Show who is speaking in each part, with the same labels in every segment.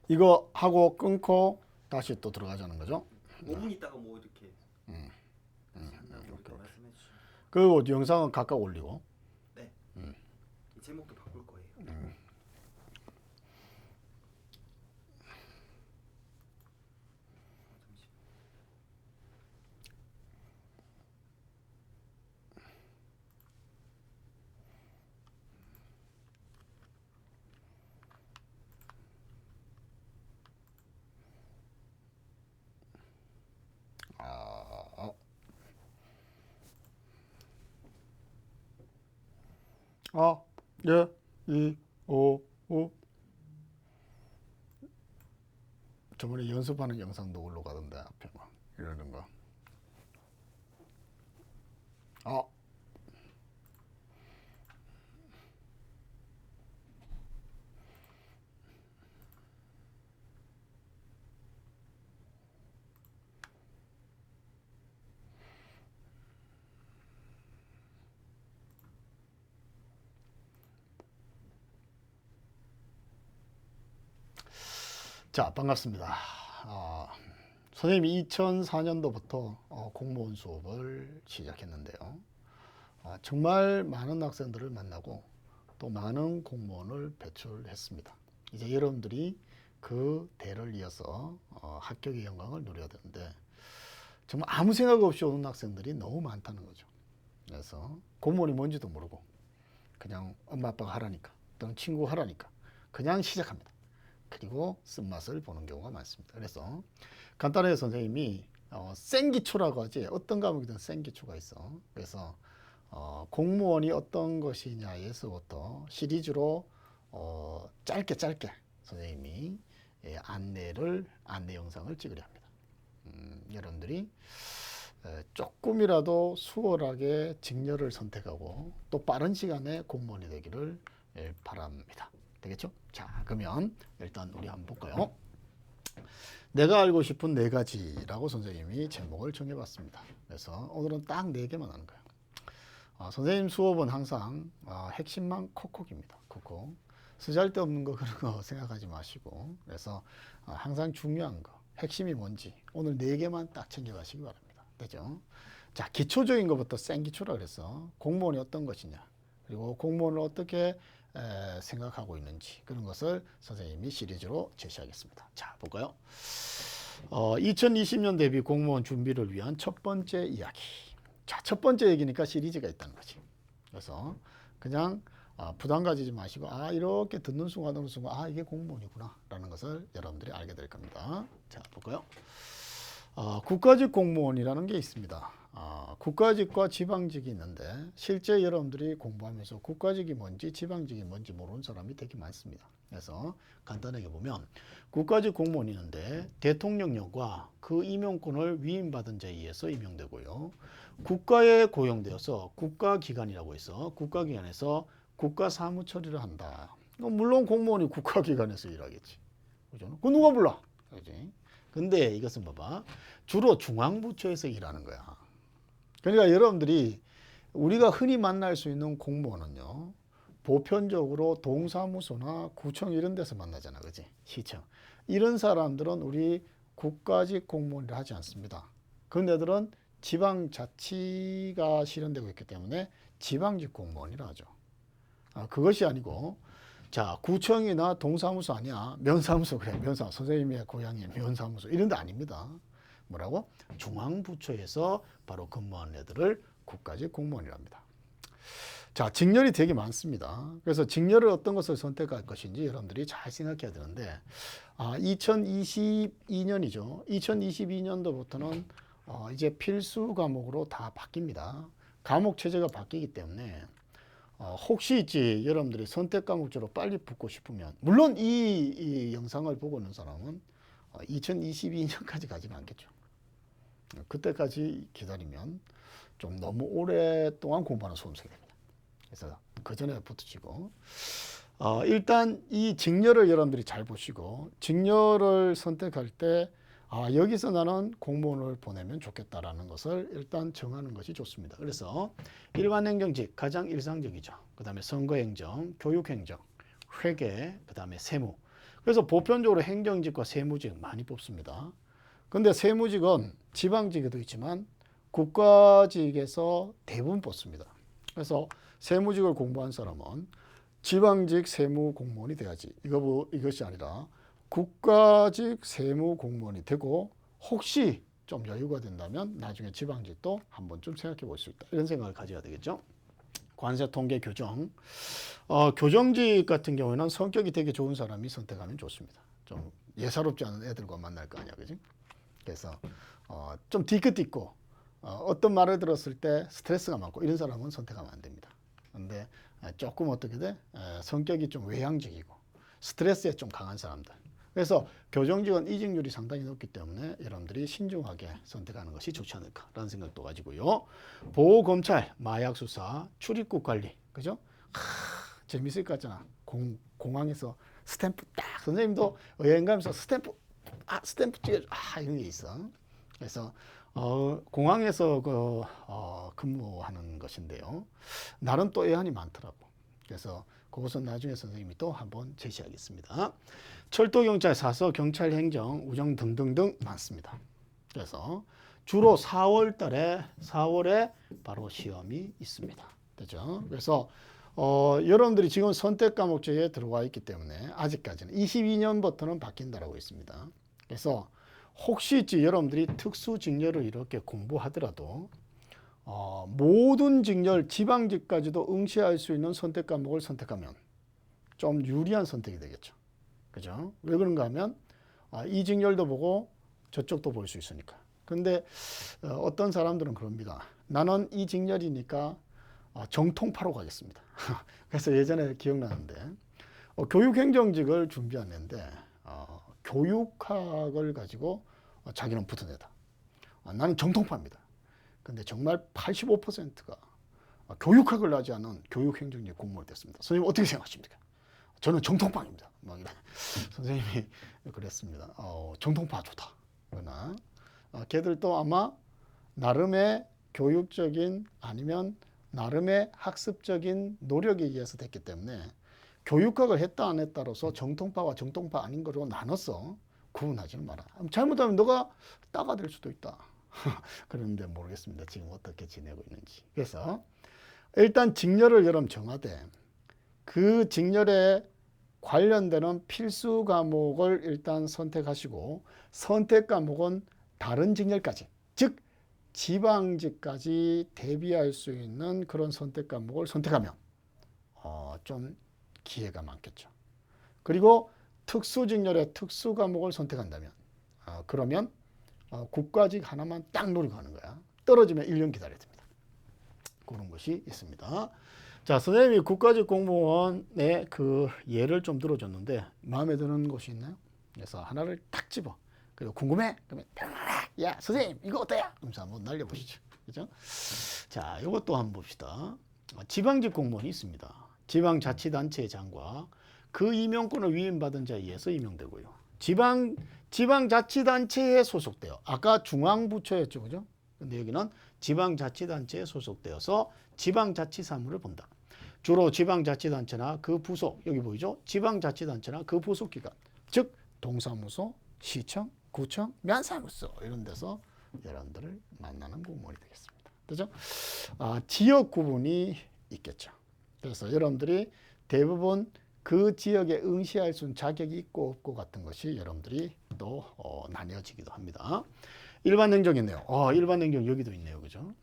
Speaker 1: 이거 하고 끊고 다시 또 들어가자는 거죠.
Speaker 2: 5분 있다가 뭐 이렇게 한다고 이렇게 말씀해 주시면.
Speaker 1: 그리고 영상은 각각 올리고.
Speaker 2: 네. 이 제목도 바꿀 거예요.
Speaker 1: 아, 1, 2, 5, 5. 저번에 연습하는 영상도 올라가던데 앞에 막 이러는 거. 자, 반갑습니다. 선생님이 2004년도부터 공무원 수업을 시작했는데요. 정말 많은 학생들을 만나고 또 많은 공무원을 배출했습니다. 이제 여러분들이 그 대를 이어서 합격의 영광을 누려야 되는데 정말 아무 생각 없이 오는 학생들이 너무 많다는 거죠. 그래서 공무원이 뭔지도 모르고 그냥 엄마 아빠가 하라니까 또는 친구가 하라니까 그냥 시작합니다. 그리고 쓴맛을 보는 경우가 많습니다. 그래서 간단하게 선생님이 생기초라고 하지, 어떤 과목이든 생기초가 있어. 그래서 공무원이 어떤 것이냐에서부터 시리즈로 짧게 선생님이 안내 영상을 찍으려 합니다. 여러분들이 조금이라도 수월하게 직렬을 선택하고 또 빠른 시간에 공무원이 되기를 바랍니다. 되겠죠? 자, 그러면 일단 우리 한번 볼까요? 내가 알고 싶은 4가지라고 선생님이 제목을 정해봤습니다. 그래서 오늘은 딱 4개만 하는 거예요. 선생님 수업은 항상 핵심만 콕콕입니다. 콕콕. 쓰잘데없는 거 그런 거 생각하지 마시고, 그래서 항상 중요한 거, 핵심이 뭔지 오늘 4개만 딱 챙겨가시기 바랍니다. 되죠? 자, 기초적인 것부터 생기초라 그래서 공무원이 어떤 것이냐, 그리고 공무원을 어떻게 생각하고 있는지 그런 것을 선생님이 시리즈로 제시하겠습니다. 자, 볼까요? 2020년 대비 공무원 준비를 위한 첫 번째 이야기. 자, 첫 번째 얘기니까 시리즈가 있다는 거지. 그래서 그냥 부담 가지지 마시고 이렇게 듣는 순간 이게 공무원이구나 라는 것을 여러분들이 알게 될 겁니다. 자, 볼까요? 국가직 공무원이라는 게 있습니다. 국가직과 지방직이 있는데 실제 여러분들이 공부하면서 국가직이 뭔지 지방직이 뭔지 모르는 사람이 되게 많습니다. 그래서 간단하게 보면 국가직 공무원이 있는데 대통령령과 그 임용권을 위임받은 자에 의해서 임용되고요. 국가에 고용되어서 국가기관이라고 해서 국가기관에서 국가사무 처리를 한다. 물론 공무원이 국가기관에서 일하겠지. 그죠? 그 누가 불러? 그지? 근데 이것은 봐봐. 주로 중앙부처에서 일하는 거야. 그러니까 여러분들이 우리가 흔히 만날 수 있는 공무원은요, 보편적으로 동사무소나 구청 이런 데서 만나잖아. 그지? 시청. 이런 사람들은 우리 국가직 공무원이라 하지 않습니다. 그런 애들은 지방자치가 실현되고 있기 때문에 지방직 공무원이라 하죠. 그것이 아니고, 자, 구청이나 동사무소 아니야. 면사무소, 그래. 면사무소. 선생님의 고향이 면사무소. 이런 데 아닙니다. 뭐라고? 중앙부처에서 바로 근무하는 애들을 국가직 공무원이랍니다. 자, 직렬이 되게 많습니다. 그래서 직렬을 어떤 것을 선택할 것인지 여러분들이 잘 생각해야 되는데, 2022년이죠. 2022년도부터는 이제 필수 과목으로 다 바뀝니다. 과목 체제가 바뀌기 때문에 혹시 있지 여러분들이 선택 과목제로 빨리 붙고 싶으면, 물론 이 영상을 보고 있는 사람은 2022년까지 가지는 않겠죠. 그때까지 기다리면 좀 너무 오랫동안 공부하는 수험생이 됩니다. 그래서 그 전에 붙으시고, 일단 이 직렬을 여러분들이 잘 보시고, 직렬을 선택할 때 여기서 나는 공무원을 보내면 좋겠다라는 것을 일단 정하는 것이 좋습니다. 그래서 일반 행정직 가장 일상적이죠. 그 다음에 선거행정, 교육행정, 회계, 그 다음에 세무. 그래서 보편적으로 행정직과 세무직 많이 뽑습니다. 근데 세무직은 지방직에도 있지만 국가직에서 대부분 뽑습니다. 그래서 세무직을 공부한 사람은 지방직 세무 공무원이 돼야지. 이것이 아니라 국가직 세무 공무원이 되고 혹시 좀 여유가 된다면 나중에 지방직도 한 번쯤 생각해 볼 수 있다. 이런 생각을 가져야 되겠죠. 관세 통계 교정. 교정직 같은 경우에는 성격이 되게 좋은 사람이 선택하면 좋습니다. 좀 예사롭지 않은 애들과 만날 거 아니야, 그지? 그래서 좀 뒤끝있고 어떤 말을 들었을 때 스트레스가 많고 이런 사람은 선택하면 안 됩니다. 근데 조금 어떻게 돼? 성격이 좀 외향적이고 스트레스에 좀 강한 사람들. 그래서 교정직은 이직률이 상당히 높기 때문에 여러분들이 신중하게 선택하는 것이 좋지 않을까라는 생각도 가지고요. 보호검찰, 마약수사, 출입국 관리, 그죠? 재밌을 것 같잖아. 공항에서 스탬프 딱 선생님도 여행 가면서 스탬프 찍어줘. 이런 게 있어. 그래서 공항에서 근무하는 것인데요. 나름 또 애환이 많더라고. 그래서 그것은 나중에 선생님이 또 한번 제시하겠습니다. 철도경찰, 사서, 경찰, 행정, 우정 등등등 많습니다. 그래서 주로 4월에 바로 시험이 있습니다. 되죠? 그래서 여러분들이 지금 선택 과목제에 들어와 있기 때문에 아직까지는 22년부터는 바뀐다라고 있습니다. 그래서 혹시 여러분들이 특수 직렬을 이렇게 공부하더라도 모든 직렬, 지방직까지도 응시할 수 있는 선택 과목을 선택하면 좀 유리한 선택이 되겠죠. 그죠? 왜 그런가 하면 이 직렬도 보고 저쪽도 볼 수 있으니까. 근데 어떤 사람들은 그럽니다. 나는 이 직렬이니까 정통파로 가겠습니다. 그래서 예전에 기억나는데 교육행정직을 준비하는데 교육학을 가지고 자기는 붙은 애다. 나는 정통파입니다. 근데 정말 85%가 교육학을 하지 않은 교육행정직 공무원이 됐습니다. 선생님 어떻게 생각하십니까? 저는 정통파입니다. 막 이래. 선생님이 그랬습니다. 정통파 좋다. 그러나 걔들도 아마 나름의 교육적인 아니면 나름의 학습적인 노력에 의해서 됐기 때문에 교육학을 했다 안 했다로서 정통파와 정통파 아닌 거로 나눠서 구분하지 마라. 잘못하면 너가 따가 될 수도 있다. 그런데 모르겠습니다. 지금 어떻게 지내고 있는지. 그래서 일단 직렬을 여러분 정하되 그 직렬에 관련되는 필수 과목을 일단 선택하시고 선택 과목은 다른 직렬까지, 즉 지방직까지 대비할 수 있는 그런 선택 과목을 선택하면 좀 기회가 많겠죠. 그리고 특수직렬의 특수 과목을 선택한다면 그러면 국가직 하나만 딱 노리고 하는 거야. 떨어지면 1년 기다려야 됩니다. 그런 것이 있습니다. 자, 선생님이 국가직 공무원의 그 예를 좀 들어줬는데 마음에 드는 것이 있나요? 그래서 하나를 딱 집어. 그리고 궁금해? 그러면 야, 선생님 이거 어때요? 그러면서 한번 날려보시죠. 그죠? 자, 이것도 한번 봅시다. 지방직 공무원이 있습니다. 지방자치단체장과 그 임용권을 위임받은 자에 의해서 임용되고요. 지방자치단체에 소속되어, 아까 중앙부처였죠, 그죠? 근데 여기는 지방자치단체에 소속되어서 지방자치사무를 본다. 주로 지방자치단체나 그 부속, 여기 보이죠? 지방자치단체나 그 부속기관, 즉 동사무소, 시청, 구청, 면사무소 이런 데서 여러분들을 만나는 공무원이 되겠습니다. 그죠? 지역 구분이 있겠죠. 그래서 여러분들이 대부분 그 지역에 응시할 수 있는 자격이 있고 없고 같은 것이 여러분들이 또 나뉘어지기도 합니다. 일반 행정이 있네요. 일반 행정 여기도 있네요. 그죠?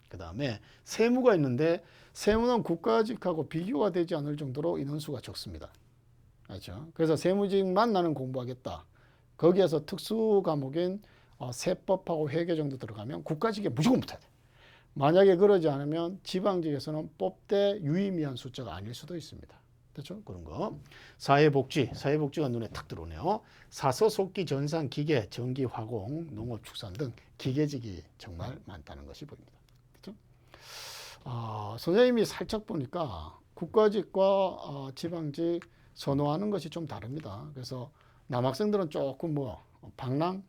Speaker 1: 그 다음에 세무가 있는데 세무는 국가직하고 비교가 되지 않을 정도로 인원수가 적습니다. 그렇죠? 그래서 세무직만 나는 공부하겠다. 거기에서 특수 과목인 세법하고 회계 정도 들어가면 국가직에 무조건 붙어야 돼. 만약에 그러지 않으면 지방직에서는 뽑되 유의미한 숫자가 아닐 수도 있습니다. 그렇죠? 그런 거. 사회복지가 눈에 탁 들어오네요. 사서, 속기, 전산, 기계, 전기, 화공, 농업, 축산 등 기계직이 정말 많다는 것이 보입니다. 그렇죠? 선생님이 살짝 보니까 국가직과 지방직 선호하는 것이 좀 다릅니다. 그래서 남학생들은 조금 방랑,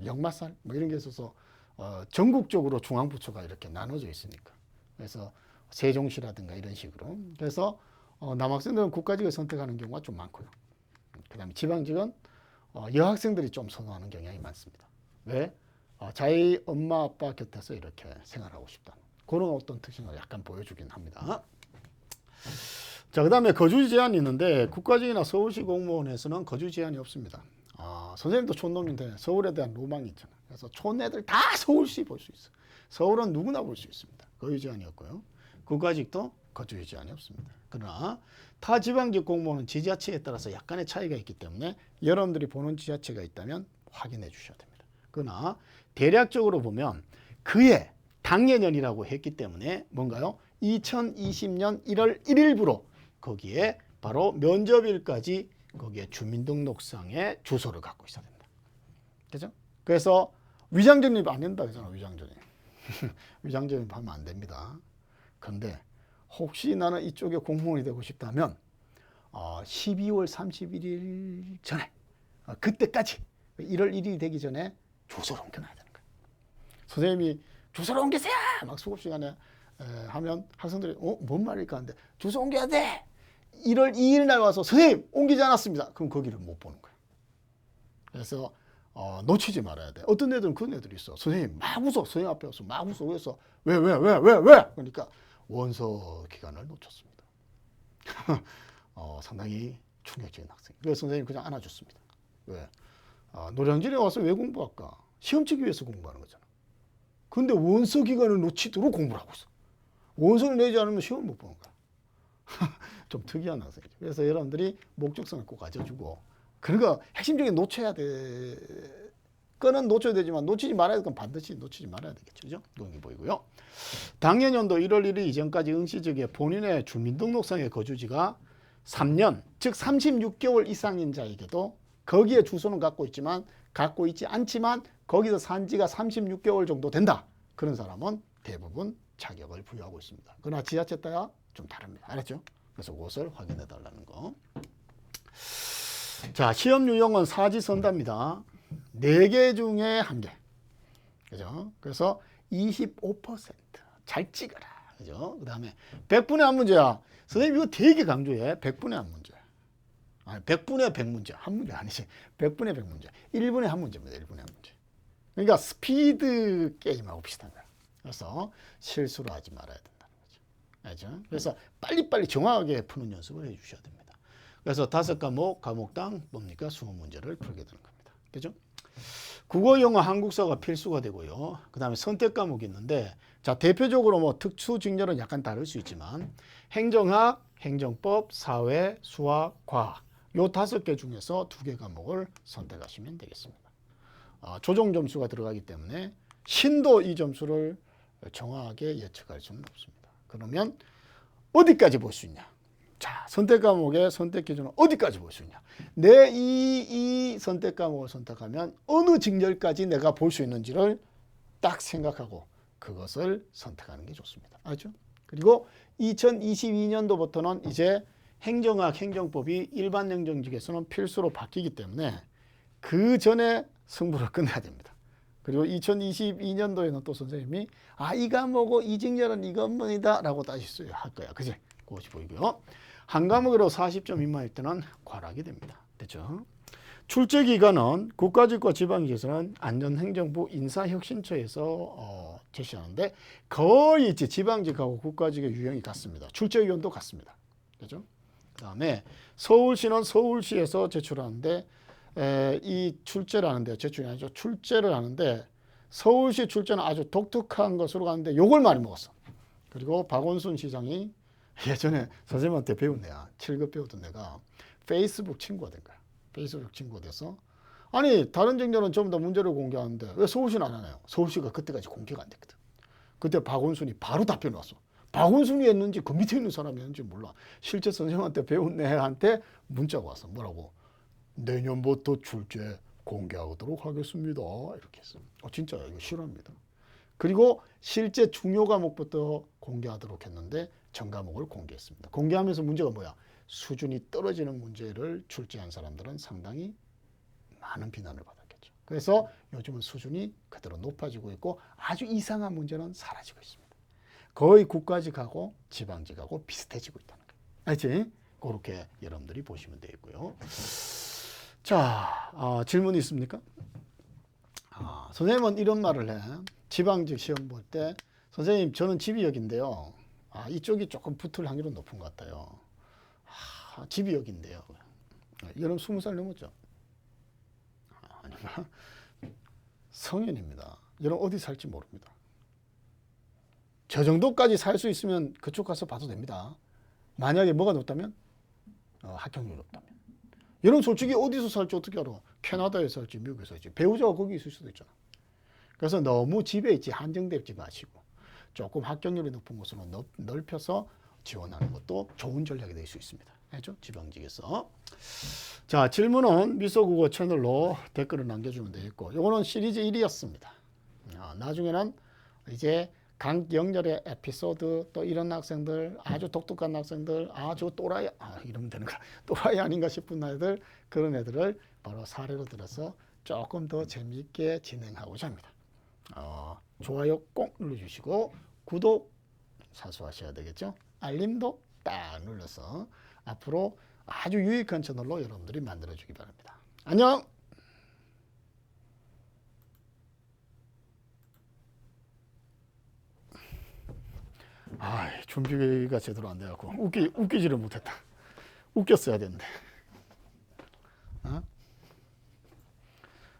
Speaker 1: 역마살 뭐 이런 게 있어서 전국적으로 중앙부처가 이렇게 나눠져 있으니까. 그래서 세종시라든가 이런 식으로. 그래서 남학생들은 국가직을 선택하는 경우가 좀 많고요. 그다음에 지방직은 여학생들이 좀 선호하는 경향이 많습니다. 왜? 자기 엄마 아빠 곁에서 이렇게 생활하고 싶다. 그런 어떤 특징을 약간 보여주긴 합니다. 자, 그다음에 거주 제한이 있는데 국가직이나 서울시 공무원에서는 거주 제한이 없습니다. 선생님도 촌놈인데 서울에 대한 로망이 있잖아요. 그래서 촌 애들 다 서울시 볼 수 있어. 서울은 누구나 볼 수 있습니다. 거주 제한이 없고요. 국가직도 거주 제한이 없습니다. 그러나 타 지방직 공무원은 지자체에 따라서 약간의 차이가 있기 때문에 여러분들이 보는 지자체가 있다면 확인해 주셔야 됩니다. 그러나 대략적으로 보면 그해 당예년이라고 했기 때문에 뭔가요? 2020년 1월 1일부로 거기에 바로 면접일까지 거기에 주민등록상에 주소를 갖고 있어야 된다. 그죠? 그래서 위장전입 안 된다 그러잖아. 위장전입. 위장전입 하면 안 됩니다. 그런데 혹시 나는 이쪽에 공무원이 되고 싶다면 12월 31일 전에 그때까지 1월 1일이 되기 전에 주소를 옮겨놔야 되는 거예요. 선생님이 주소를 옮기세요! 막 수업 시간에 하면 학생들이 뭔 말일까 하는데 주소 옮겨야 돼! 1월 2일 날 와서 선생님 옮기지 않았습니다. 그럼 거기를 못 보는 거예요. 그래서 놓치지 말아야 돼. 어떤 애들은 그런 애들이 있어. 선생님 막 웃어. 선생님 앞에 와서 막 웃어. 그래서 왜? 그러니까 원서 기간을 놓쳤습니다. 상당히 충격적인 학생. 그래서 선생님 그냥 안아줬습니다. 왜? 노량진에 와서 왜 공부할까? 시험 치기 위해서 공부하는 거잖아. 근데 원서 기간을 놓치도록 공부를 하고 있어. 원서를 내지 않으면 시험 못 보는 거야. 좀 특이한 학생이죠. 그래서 여러분들이 목적성을 꼭 가져주고, 그러니까 핵심적인 놓쳐야 돼. 거는 놓쳐야 되지만 놓치지 말아야 될 건 반드시 놓치지 말아야 되겠죠. 그죠? 동의 보이고요. 당해년도 1월 1일 이전까지 응시직에 본인의 주민등록상의 거주지가 3년, 즉 36개월 이상인 자에게도 거기에 주소는 갖고 있지만 갖고 있지 않지만 거기서 산 지가 36개월 정도 된다. 그런 사람은 대부분 자격을 부여하고 있습니다. 그러나 지자체 따라 좀 다릅니다. 알았죠? 그래서 그것을 확인해 달라는 거. 자, 시험 유형은 사지선다입니다. 4개 중에 1개. 그죠? 그래서 25%. 잘 찍어라. 그죠? 그 다음에 100분의 1 문제야. 선생님 이거 되게 강조해. 100분의 1 문제. 아니, 100분의 100 문제. 한 문제 아니지. 100분의 100 문제. 1분의 1 문제입니다. 1분의 1 문제. 그러니까 스피드 게임하고 비슷한 거야. 그래서 실수를 하지 말아야 된다는 거죠. 알죠? 그래서 빨리빨리 정확하게 푸는 연습을 해 주셔야 됩니다. 그래서 5과목, 과목당 뭡니까? 20문제를 풀게 되는 겁니다. 그죠? 국어, 영어, 한국사가 필수가 되고요. 그 다음에 선택 과목이 있는데, 자, 대표적으로 뭐 특수 직렬은 약간 다를 수 있지만, 행정학, 행정법, 사회, 수학, 과학, 요 5개 중에서 2개 과목을 선택하시면 되겠습니다. 조정 점수가 들어가기 때문에 신도 이 점수를 정확하게 예측할 수는 없습니다. 그러면 어디까지 볼 수 있냐? 자, 선택 과목의 선택 기준은 어디까지 볼 수 있냐? 내 이 선택 과목을 선택하면 어느 직렬까지 내가 볼 수 있는지를 딱 생각하고 그것을 선택하는 게 좋습니다. 알죠? 그리고 2022년도부터는 이제 행정학, 행정법이 일반 행정직에서는 필수로 바뀌기 때문에 그 전에 승부를 끝내야 됩니다. 그리고 2022년도에는 또 선생님이 이 과목은 이 직렬은 이것만이다 라고 따질 수 할 거야. 그지? 그것이 보이고요. 한 과목으로 40점 미만일 때는 과락이 됩니다. 됐죠? 출제 기간은 국가직과 지방직에서는 안전행정부 인사혁신처에서 제시하는데 거의 이제 지방직하고 국가직의 유형이 같습니다. 출제 위원도 같습니다. 그죠? 그 다음에 서울시는 서울시에서 제출하는데 이 출제를 하는데 제출이 아니죠. 출제를 하는데 서울시 출제는 아주 독특한 것으로 가는데 욕을 많이 먹었어. 그리고 박원순 시장이 예전에 선생님한테 배운 애야. 7급 배우던 내가 페이스북 친구가 된 거야. 페이스북 친구가 돼서 아니 다른 직렬은 전부 다 문제를 공개하는데 왜 서울시는 안 하나요? 서울시가 그때까지 공개가 안 됐거든. 그때 박원순이 바로 답변이 왔어. 박원순이 했는지 그 밑에 있는 사람이 했는지 몰라. 실제 선생님한테 배운 애한테 문자가 왔어. 뭐라고? 내년부터 출제 공개하도록 하겠습니다. 이렇게 했어. 진짜요. 이거 싫어합니다. 그리고 실제 중요 과목부터 공개하도록 했는데 전 과목을 공개했습니다. 공개하면서 문제가 뭐야? 수준이 떨어지는 문제를 출제한 사람들은 상당히 많은 비난을 받았겠죠. 그래서 요즘은 수준이 그대로 높아지고 있고 아주 이상한 문제는 사라지고 있습니다. 거의 국가직하고 지방직하고 비슷해지고 있다는 거예요. 알지? 그렇게 여러분들이 보시면 되겠고요. 자, 질문 있습니까? 선생님은 이런 말을 해. 지방직 시험 볼 때 선생님 저는 집이 여기인데요. 이쪽이 조금 붙을 확률은 높은 것 같아요. 집이 여기인데요. 여러분 20살 넘었죠? 아닌가? 성인입니다. 여러분 어디 살지 모릅니다. 저 정도까지 살 수 있으면 그쪽 가서 봐도 됩니다. 만약에 뭐가 높다면? 합격률이 높다면. 여러분 솔직히 어디서 살지 어떻게 알아? 캐나다에 살지 미국에 살지 배우자가 거기 있을 수도 있잖아. 그래서 너무 집에 있지 한정되지 마시고 조금 합격률이 높은 곳으로 넓혀서 지원하는 것도 좋은 전략이 될 수 있습니다. 알죠? 지방직에서. 자, 질문은 미소국어 채널로 댓글을 남겨주면 되겠고 이거는 시리즈 1이었습니다. 나중에는 이제 강영렬의 에피소드 또 이런 학생들 아주 독특한 학생들 아주 또라이 이러면 되는 거 또라이 아닌가 싶은 애들 그런 애들을 바로 사례로 들어서 조금 더 재미있게 진행하고자 합니다. 좋아요 꼭 눌러주시고 구독 사수하셔야 되겠죠. 알림도 딱 눌러서 앞으로 아주 유익한 채널로 여러분들이 만들어주기 바랍니다. 안녕. 준비가 제대로 안 돼갖고 웃기지를 못했다. 웃겼어야 되는데.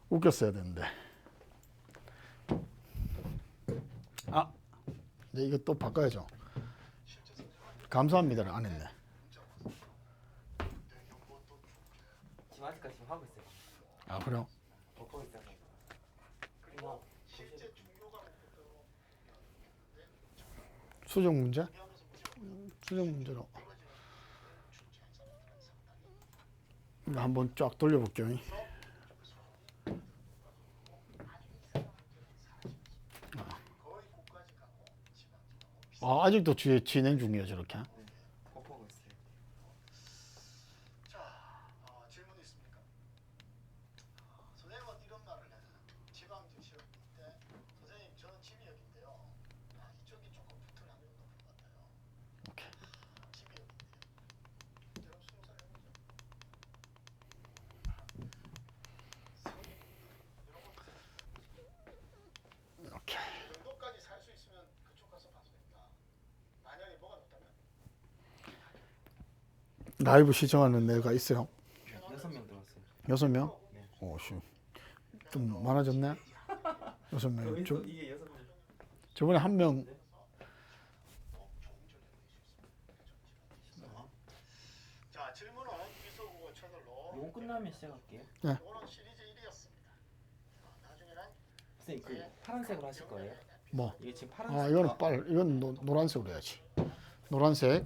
Speaker 1: 웃겼어야 되는데. 이제 이거 또 바꿔야죠. 감사합니다를 안 했네.
Speaker 2: 지금 아직까지 지금 하고 있어요.
Speaker 1: 그래요?
Speaker 2: 먹고 있어서. 그리고
Speaker 1: 수정 문제? 수정 문제로. 한번 쫙 돌려볼게요. 아직도 진행 중이에요, 저렇게.
Speaker 2: 먹고 있어요.
Speaker 1: 자, 질문 있습니까? 선생님은 이런 말을 해요. 지방직 시험 볼 때, 선생님 저는 집이 여기인데요. 이쪽이 조금 붙을 확률이 높은 것 같아요. 오케이. 집이 여기인데요. 여러분 20살 해보죠. 오케이. 이 정도까지 살 수 있으면 그쪽 가서 봐도 된다. 만약에 뭐가 높다면? 라이브 시청하는 애가 있어요?
Speaker 2: 6명 들어왔어요.
Speaker 1: 6명?
Speaker 2: 네.
Speaker 1: 좀 많아졌네. 6명.
Speaker 2: 이게 6명.
Speaker 1: 저번에 한 명. 자, 질문은 미소국어 채널로.
Speaker 2: 이거 끝나면 시작할게요.
Speaker 1: 네.
Speaker 2: 이거는 시리즈 1이었습니다. 나중에는 선생님 그 파란색으로 하실 거예요?
Speaker 1: 뭐?
Speaker 2: 이게 지금 파란색.
Speaker 1: 이거는 이건 노란색으로 해야지. 노란색.